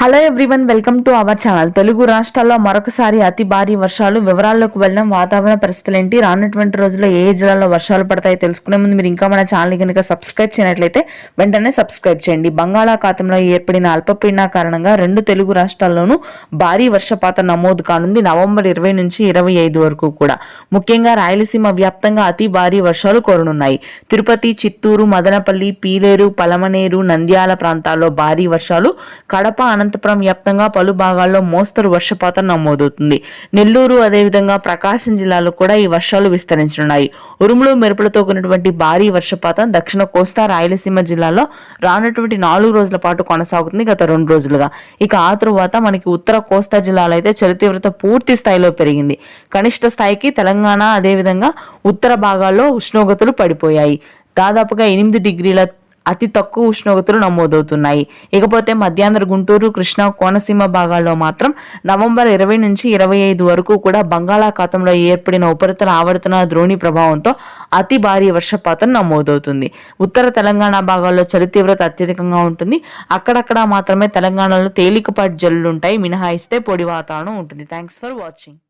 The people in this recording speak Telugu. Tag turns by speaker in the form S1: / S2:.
S1: Hello everyone, welcome to our channel. Telugu రాష్ట్రాల్లో మరొకసారి అతి భారీ వర్షాలు. వివరాల్లోకి వెళ్దాం. వాతావరణ పరిస్థితులు ఏంటి, రానున్నటువంటి రోజుల్లో ఏ జిల్లాలో వర్షాలు పడతాయి తెలుసుకునే ముందు మీరు ఇంకా మన ఛానల్ కనుక సబ్స్క్రైబ్ చేయనట్లయితే వెంటనే సబ్స్క్రైబ్ చేయండి. బంగాళాఖాతంలో ఏర్పడిన అల్పపీడన కారణంగా రెండు తెలుగు రాష్ట్రాల్లోనూ భారీ వర్షపాతం నమోదు కానుంది. నవంబర్ 20 నుంచి 25 వరకు కూడా. ముఖ్యంగా రాయలసీమ వ్యాప్తంగా అతి భారీ వర్షాలు కోరనున్నాయి. తిరుపతి, చిత్తూరు, మదనపల్లి, పీలేరు, పలమనేరు, నంద్యాల ప్రాంతాల్లో భారీ వర్షాలు. కడప, అనంతపురం వ్యాప్తంగా పలు భాగాల్లో మోస్తరు వర్షపాతం నమోదవుతుంది. నెల్లూరు, అదేవిధంగా ప్రకాశం జిల్లాలో కూడా ఈ వర్షాలు విస్తరించనున్నాయి. ఉరుములు మెరుపులతో కూడినటువంటి భారీ వర్షపాతం దక్షిణ కోస్తా, రాయలసీమ జిల్లాలో రానున్నటువంటి 4 రోజుల పాటు కొనసాగుతుంది గత 2 రోజులుగా. ఇక ఆ తరువాత మనకి ఉత్తర కోస్తా జిల్లాలో అయితే చలి తీవ్రత పూర్తి స్థాయిలో పెరిగింది. కనిష్ట స్థాయికి తెలంగాణ, అదేవిధంగా ఉత్తర భాగాల్లో ఉష్ణోగ్రతలు పడిపోయాయి. దాదాపుగా 8 డిగ్రీల అతి తక్కువ ఉష్ణోగ్రతలు నమోదవుతున్నాయి. ఇకపోతే మధ్యాంధ్ర, గుంటూరు, కృష్ణా, కోనసీమ భాగాల్లో మాత్రం నవంబర్ 20 నుంచి 25 వరకు కూడా బంగాళాఖాతంలో ఏర్పడిన ఉపరితల ఆవర్తన ద్రోణి ప్రభావంతో అతి భారీ వర్షపాతం నమోదవుతుంది. ఉత్తర తెలంగాణ భాగాల్లో చలి తీవ్రత అత్యధికంగా ఉంటుంది. అక్కడక్కడ మాత్రమే తెలంగాణలో తేలికపాటి జల్లులుంటాయి. మినహాయిస్తే పొడి వాతావరణం ఉంటుంది. Thanks for watching.